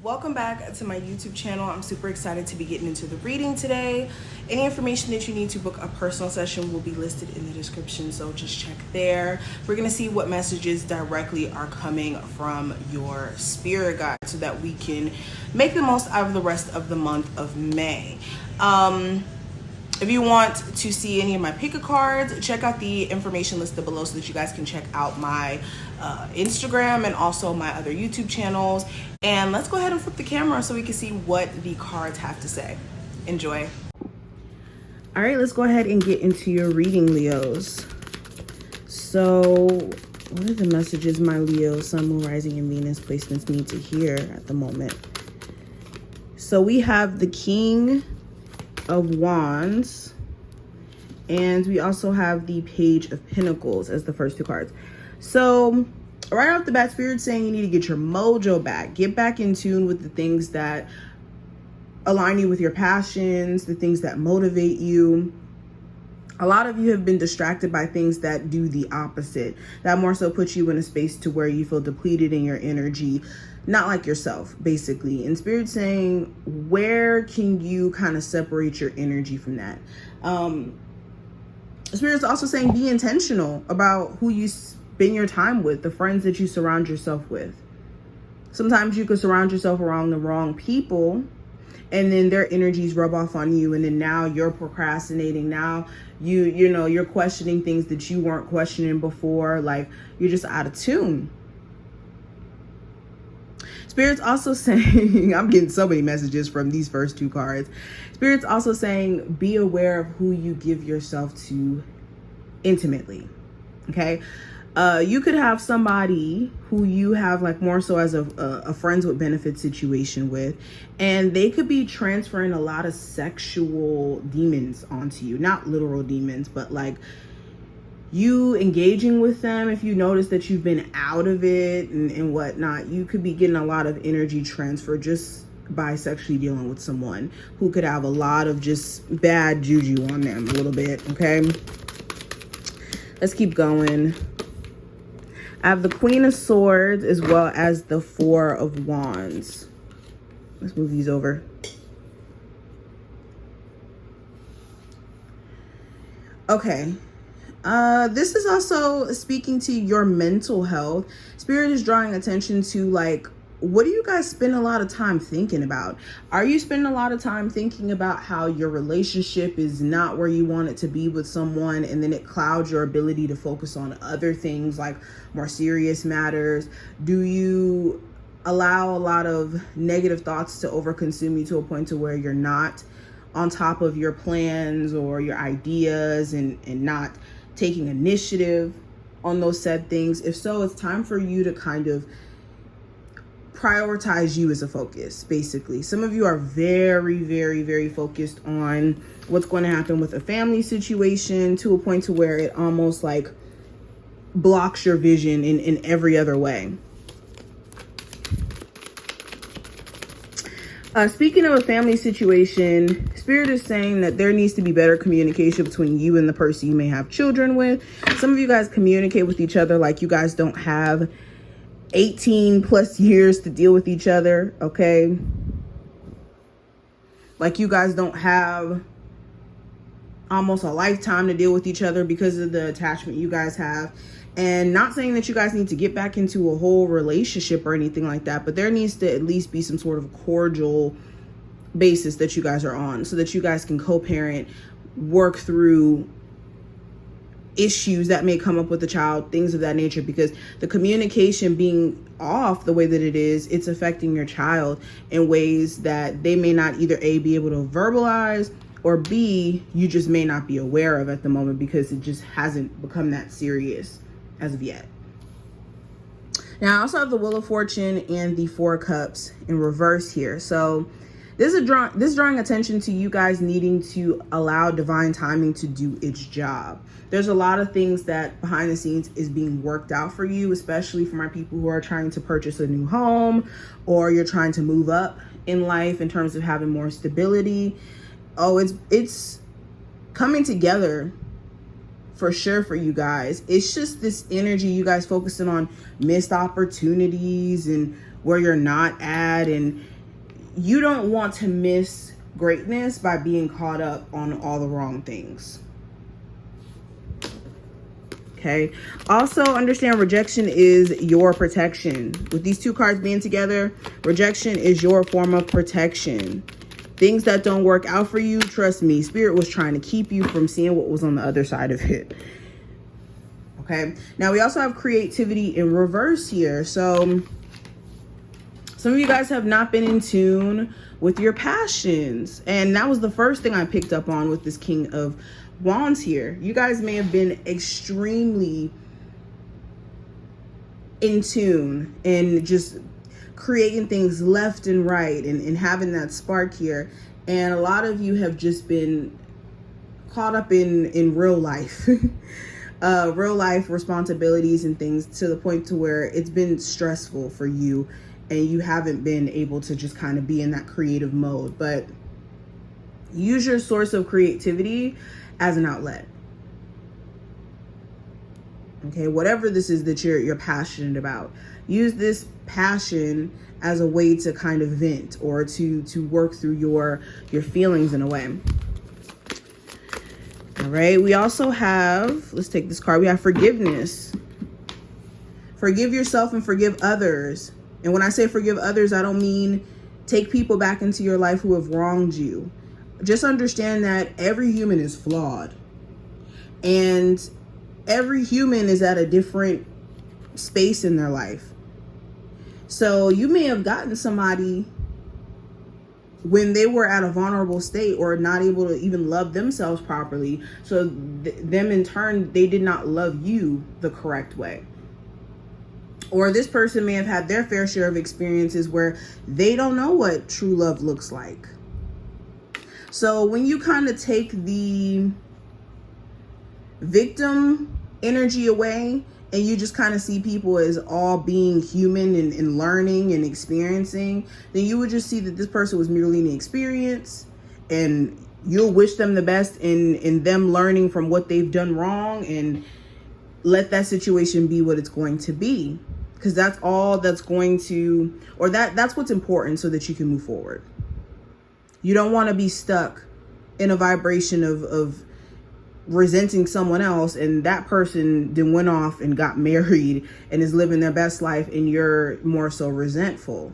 Welcome back to my YouTube channel. I'm super excited to be getting into the reading today. Any information that you need to book a personal session will be listed in the description, so just check there. We're gonna see what messages directly are coming from your spirit guide so that we can make the most out of the rest of the month of May. If you want to see any of my pick a cards, check out the information listed below so that you guys can check out my Instagram and also my other YouTube channels. And let's go ahead and flip the camera so we can see what the cards have to say. Enjoy. All right, let's go ahead and get into your reading, Leos. So what are the messages my Leo, Sun, Moon, Rising, and Venus placements need to hear at the moment? So we have the King of Wands, and we also have the Page of Pentacles as the first two cards. So right off the bat, Spirit's saying you need to get your mojo back, get back in tune with the things that align you with your passions, the things that motivate you. A lot of you have been distracted by things that do the opposite, that more so puts you in a space to where you feel depleted in your energy, not like yourself, basically. And Spirit's saying, where can you kind of separate your energy from that? Spirit's also saying, be intentional about who you spend your time with, the friends that you surround yourself with. Sometimes you could surround yourself around the wrong people, and then their energies rub off on you, and then now you're procrastinating. Now you're questioning things that you weren't questioning before. Like, you're just out of tune. Spirit's also saying, I'm getting so many messages from these first two cards. Spirit's also saying, be aware of who you give yourself to intimately. Okay. You could have somebody who you have like more so as a friends with benefits situation with, and they could be transferring a lot of sexual demons onto you. Not literal demons, but like you engaging with them. If you notice that you've been out of it and whatnot, you could be getting a lot of energy transfer just by sexually dealing with someone who could have a lot of just bad juju on them a little bit. Okay, let's keep going. I have the Queen of Swords as well as the Four of Wands. Let's move these over. Okay. This is also speaking to your mental health. Spirit is drawing attention to, like, what do you guys spend a lot of time thinking about? Are you spending a lot of time thinking about how your relationship is not where you want it to be with someone, and then it clouds your ability to focus on other things like more serious matters? Do you allow a lot of negative thoughts to overconsume you to a point to where you're not on top of your plans or your ideas and not taking initiative on those said things? If so, it's time for you to kind of prioritize you as a focus, basically. Some of you are very, very, very focused on what's going to happen with a family situation to a point to where it almost like blocks your vision in every other way. Speaking of a family situation, Spirit is saying that there needs to be better communication between you and the person you may have children with. Some of you guys communicate with each other like you guys don't have 18 plus years to deal with each other, okay? Like you guys don't have almost a lifetime to deal with each other because of the attachment you guys have. And not saying that you guys need to get back into a whole relationship or anything like that, but there needs to at least be some sort of cordial basis that you guys are on so that you guys can co-parent, work through issues that may come up with the child, things of that nature, because the communication being off the way that it is, it's affecting your child in ways that they may not either A, be able to verbalize, or B, you just may not be aware of at the moment because it just hasn't become that serious as of yet. Now I also have the Wheel of Fortune and the Four of Cups in reverse here. So this is drawing attention to you guys needing to allow divine timing to do its job. There's a lot of things that behind the scenes is being worked out for you, especially for my people who are trying to purchase a new home, or you're trying to move up in life in terms of having more stability. Oh, it's coming together for sure for you guys. It's just this energy, you guys focusing on missed opportunities and where you're not at, and you don't want to miss greatness by being caught up on all the wrong things. Okay. Also understand rejection is your protection. With these two cards being together, rejection is your form of protection. Things that don't work out for you, trust me, Spirit was trying to keep you from seeing what was on the other side of it. Okay. Now we also have creativity in reverse here. So some of you guys have not been in tune with your passions. And that was the first thing I picked up on with this King of Wands here. You guys may have been extremely in tune and just creating things left and right and having that spark here. And a lot of you have just been caught up in real life. Real life responsibilities and things to the point to where it's been stressful for you and you haven't been able to just kind of be in that creative mode. But use your source of creativity as an outlet. Okay, whatever this is that you're passionate about, use this passion as a way to kind of vent or to work through your feelings in a way. All right, we also have, let's take this card, we have forgiveness. Forgive yourself and forgive others. And when I say forgive others, I don't mean take people back into your life who have wronged you. Just understand that every human is flawed. And every human is at a different space in their life. So you may have gotten somebody when they were at a vulnerable state or not able to even love themselves properly. So them in turn, they did not love you the correct way. Or this person may have had their fair share of experiences where they don't know what true love looks like. So when you kind of take the victim energy away and you just kind of see people as all being human and learning and experiencing, then you would just see that this person was merely an experience, and you'll wish them the best in them learning from what they've done wrong and let that situation be what it's going to be. Because that's all that's going to, or that's what's important so that you can move forward. You don't want to be stuck in a vibration of resenting someone else, and that person then went off and got married and is living their best life, and you're more so resentful.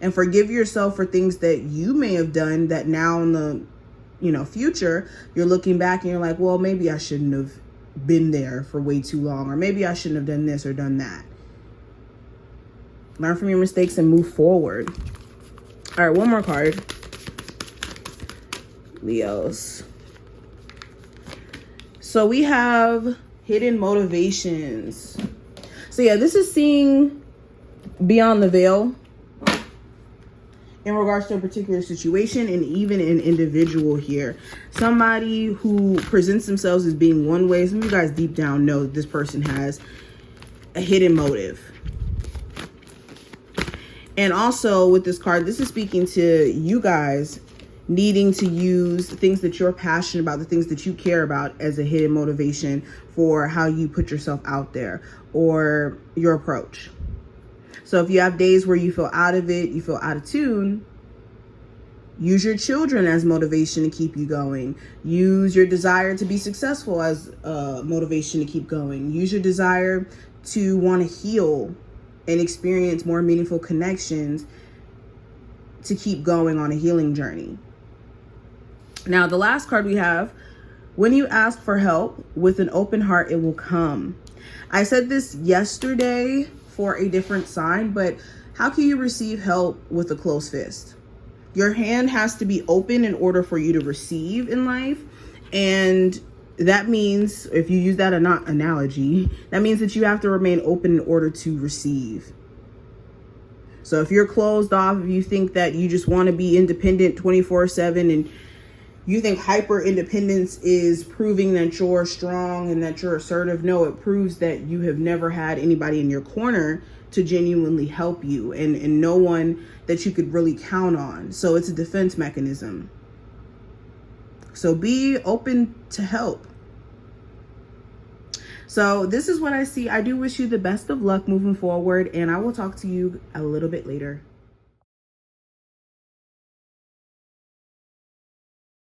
And forgive yourself for things that you may have done that now in the future, you're looking back and you're like, well, maybe I shouldn't have been there for way too long, or maybe I shouldn't have done this or done that. Learn from your mistakes and move forward. All right, one more card. Leos. So we have hidden motivations. So yeah, this is seeing beyond the veil in regards to a particular situation and even an individual here. Somebody who presents themselves as being one way. Some of you guys deep down know that this person has a hidden motive. And also with this card, this is speaking to you guys needing to use the things that you're passionate about, the things that you care about as a hidden motivation for how you put yourself out there or your approach. So if you have days where you feel out of it, you feel out of tune, use your children as motivation to keep you going. Use your desire to be successful as motivation to keep going. Use your desire to want to heal and experience more meaningful connections to keep going on a healing journey. Now, the last card we have, when you ask for help with an open heart, it will come. I said this yesterday for a different sign, but how can you receive help with a closed fist? Your hand has to be open in order for you to receive in life. And that means, if you use that analogy, that means that you have to remain open in order to receive. So if you're closed off, if you think that you just want to be independent 24/7 and you think hyper independence is proving that you're strong and that you're assertive, no, it proves that you have never had anybody in your corner to genuinely help you and no one that you could really count on. So it's a defense mechanism. So be open to help. So this is what I see. I do wish you the best of luck moving forward, and I will talk to you a little bit later.